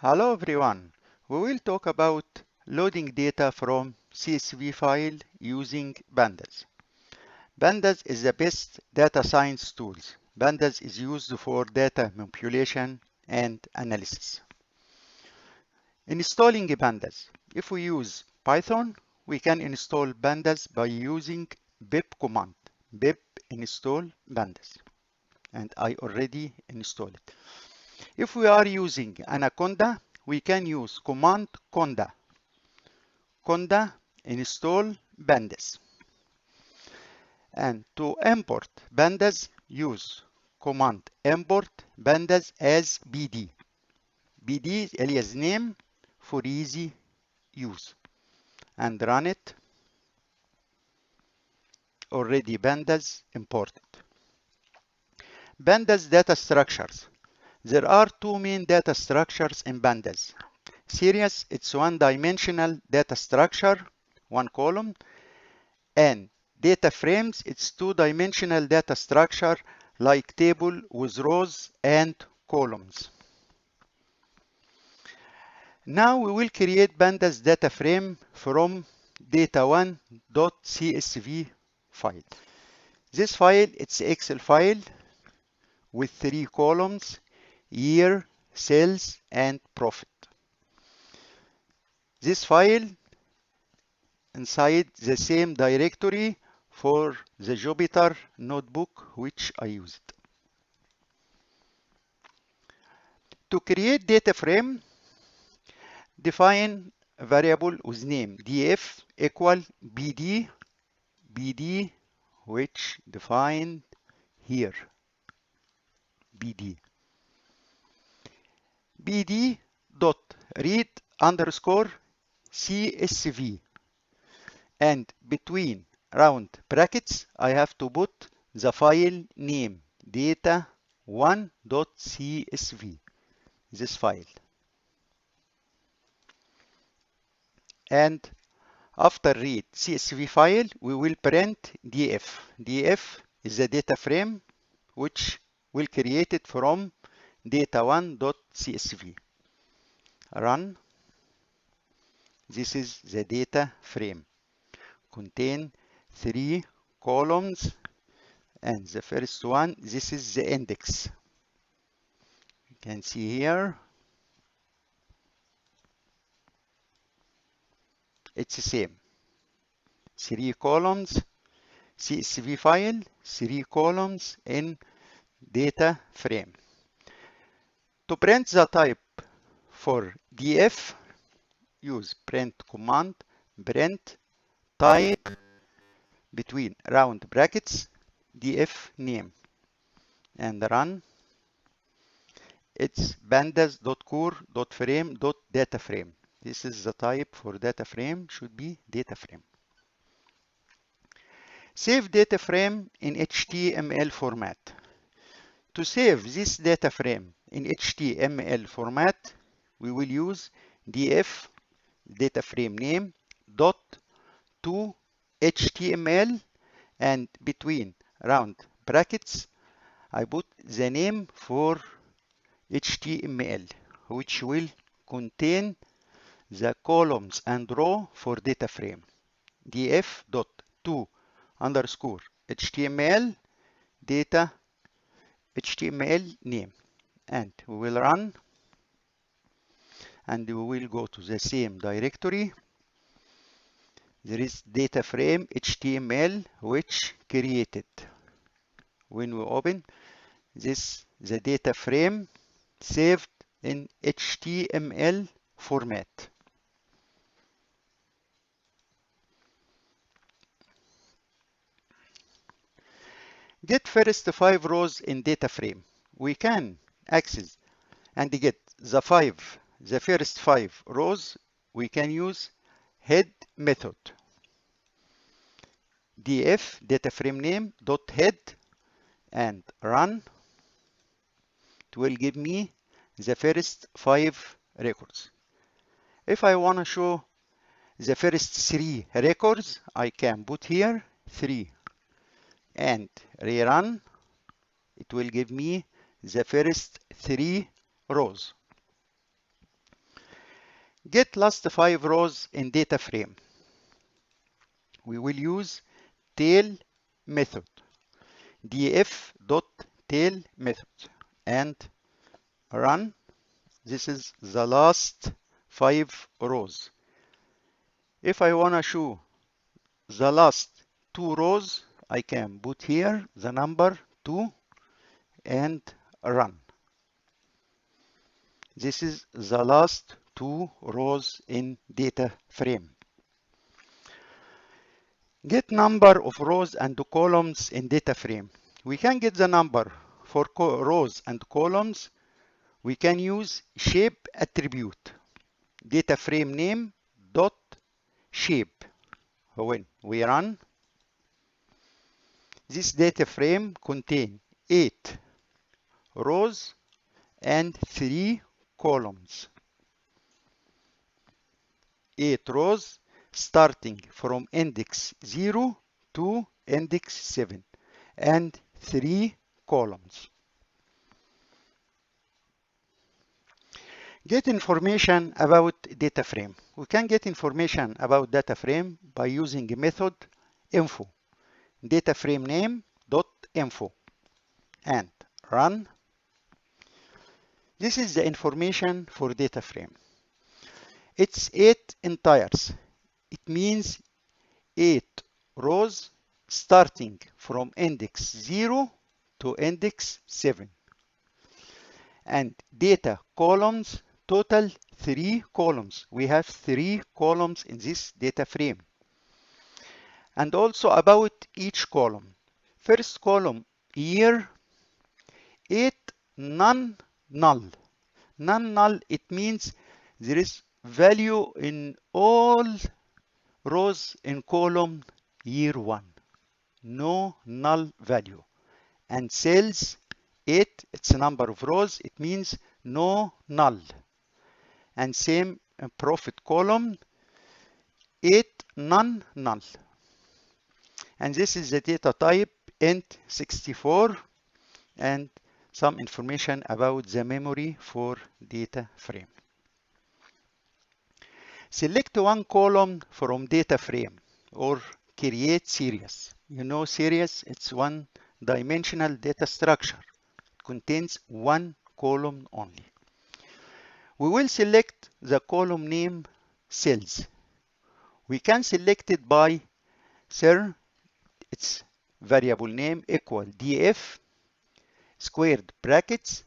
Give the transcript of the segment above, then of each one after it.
Hello everyone. We will talk about loading data from CSV file using Pandas. Pandas is the best data science tools. Pandas is used for data manipulation and analysis. Installing Pandas. If we use Python, we can install Pandas by using pip command. Pip install Pandas. And I already installed it. If we are using Anaconda, we can use command conda. Conda install Pandas. And to import Pandas, use command import Pandas as bd. bd is alias name for easy use. And run it. Already Pandas imported. Pandas data structures. There are two main data structures in Pandas. Series, it's one-dimensional data structure, one column, and data frames, it's two-dimensional data structure like table with rows and columns. Now we will create Pandas data frame from data1.csv file. This file, it's Excel file with 3 columns, year, sales, and profit. This file inside the same directory for the Jupyter notebook which I used. To create data frame, define a variable with name df equal bd, bd which defined here, bd. bd dot read underscore CSV, and between round brackets I have to put the file name data1.csv, this file. And after read CSV file, we will print df. df is the data frame which will create it from data1.csv. Run. This is the data frame. Contain 3 columns, and the first one, this is the index. You can see here. It's the same. 3 columns, CSV file, 3 columns in data frame. To print the type for df, use print command, print type between round brackets df name, and run. It's pandas.core.frame.dataframe. This is the type for data frame, should be data frame. Save data frame in HTML format. To save this data frame in HTML format, we will use df data frame name dot to HTML, and between round brackets I put the name for HTML, which will contain the columns and row for data frame. df dot to underscore HTML data HTML name, and we will run, and we will go to the same directory. There is data frame HTML which created. When we open this, the data frame saved in HTML format. Get first 5 rows in data frame. We can access and get the first 5 rows. We can use head method. df data frame name dot head, and run. It will give me the first 5 records. If I want to show the first 3 records, I can put here 3 and rerun. It will give me the first 3 rows. Get last 5 rows in data frame. We will use tail method, df.tail method, and run. This is the last 5 rows. If I want to show the last 2 rows, I can put here the number 2 and run. This is the last 2 rows in data frame. Get number of rows and columns in data frame. We can get the number for rows and columns. We can use shape attribute, data frame name dot shape. When we run, this data frame contain 8 rows and 3 columns. 8 rows starting from index 0 to index 7 and 3 columns. Get information about data frame. We can get information about data frame by using a method info, data frame name dot info, and run. This is the information for data frame. It's 8 entires. It means 8 rows starting from index 0 to index 7. And data columns, total 3 columns. We have 3 columns in this data frame. And also about each column. First column, year, 8 non-null. Non-null, it means there is value in all rows in column year 1. No null value. And cells, 8, it's a number of rows, it means no null. And same profit column, 8 non-null. And this is the data type int64 and some information about the memory for data frame. Select one column from data frame or create series. You know series, it's one-dimensional data structure. It contains one column only. We will select the column name cells. We can select it by its variable name equal df squared brackets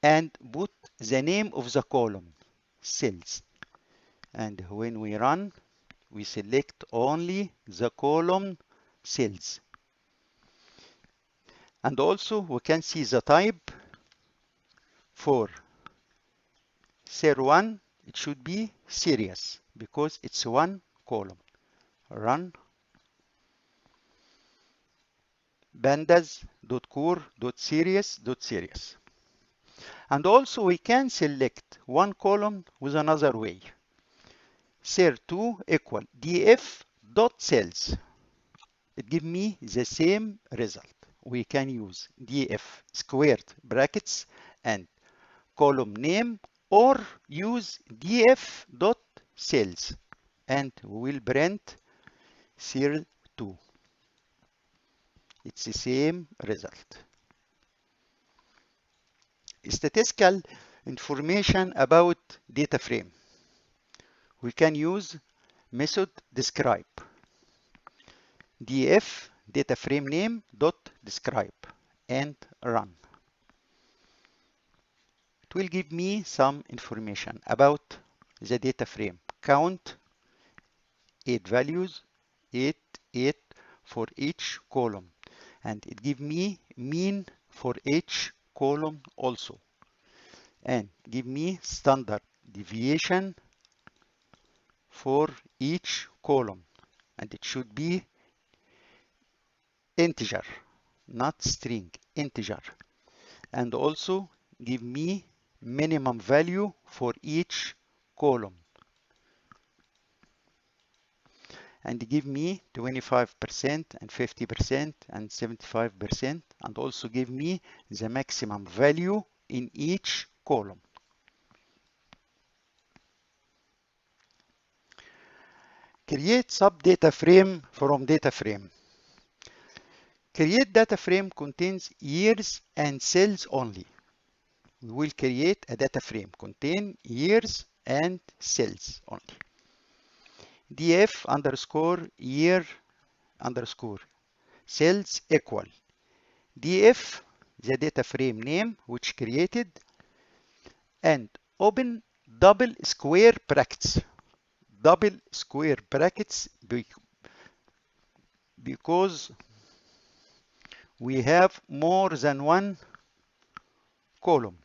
and put the name of the column cells. And when we run, we select only the column cells. And also we can see the type for cell 1. It should be series because it's one column. Run. Pandas.core.series.series. And also we can select one column with another way. Ser2 equal df.cells. It gives me the same result. We can use df squared brackets and column name or use df.cells and we will print ser2. It's the same result. Statistical information about data frame. We can use method describe. df data frame name dot describe and run. It will give me some information about the data frame. Count 8 values, 8 for each column. And it give me mean for each column also. And give me standard deviation for each column. And it should be integer, not string, integer. And also give me minimum value for each column. And give me 25% and 50% and 75% and also give me the maximum value in each column. Create sub-data frame from data frame. Create data frame contains years and cells only. We will create a data frame contain years and cells only. df underscore year underscore cells equal df, the data frame name which created, and open double square brackets. Double square brackets because we have more than one column.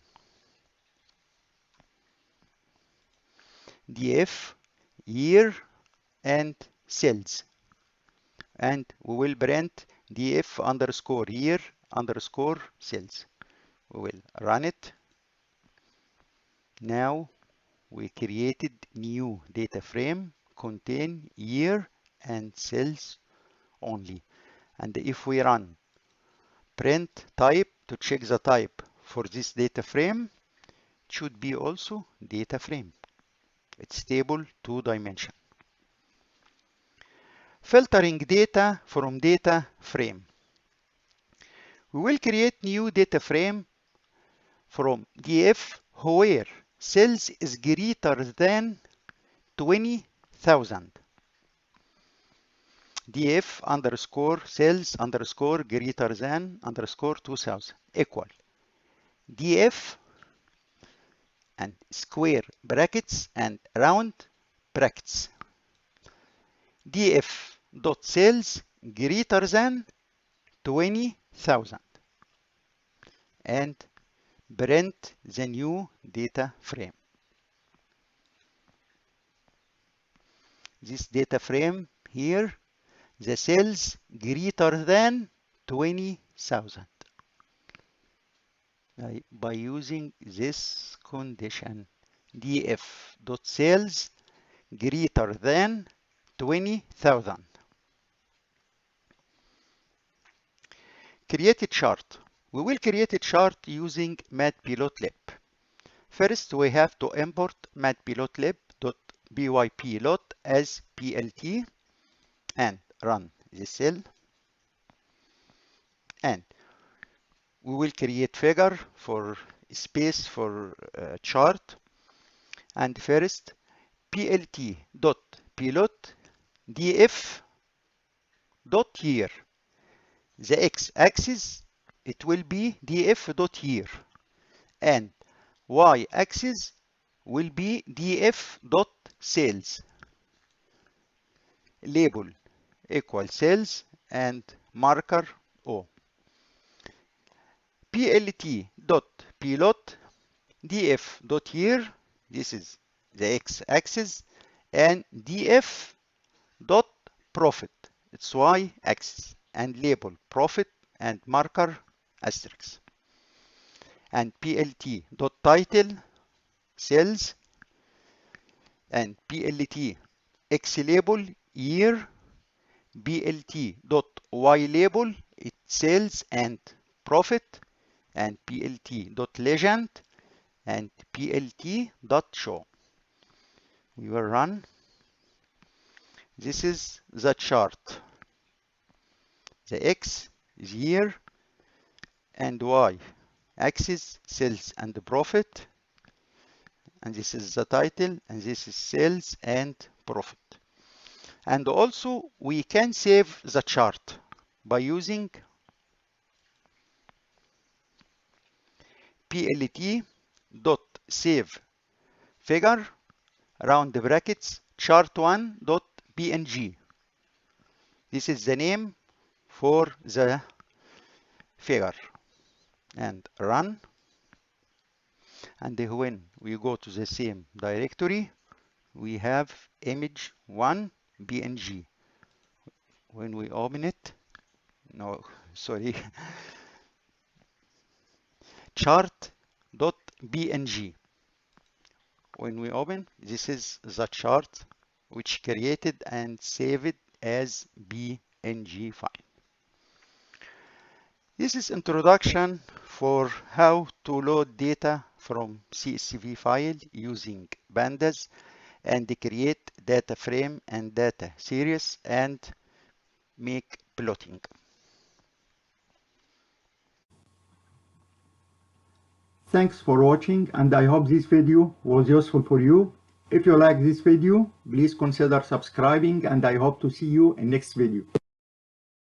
df year and cells, and we will print df underscore year underscore cells. We will run it. Now we created new data frame contain year and cells only, and if we run print type to check the type for this data frame, it should be also data frame. It's table 2-dimension. Filtering data from data frame. We will create new data frame from df where cells is greater than 20,000. df underscore cells underscore greater than underscore 2000 equal df and square brackets and round brackets df dot cells greater than 20,000 and print the new data frame. This data frame here, the cells greater than 20,000 by using this condition df dot cells greater than 20,000. Create a chart. We will create a chart using Matplotlib. First, we have to import matplotlib.pyplot as plt and run the cell. And we will create figure for space for chart. And first, plt.plot df dot year. The x-axis, it will be df dot year, and y-axis will be df dot cells. Label equal cells and marker O. plt dot plot df dot year, this is the x-axis, and df dot profit, it's y-axis, and label profit and marker asterisk. And plt dot title cells and plt x label year, plt dot y label it cells and profit, and plt dot legend and plt dot show. We will run. This is the chart. The x is year and y axis sales and profit, and this is the title, and this is sales and profit. And also we can save the chart by using plt dot save figure round brackets chart1 dot png. This is the name for the figure, and run. And when we go to the same directory, we have image1 png. When we open it, no, sorry, chart.png. When we open, this is the chart which created and saved as png file. This is introduction for how to load data from CSV file using Pandas and create data frame and data series and make plotting. Thanks for watching, and I hope this video was useful for you. If you like this video, please consider subscribing, and I hope to see you in next video.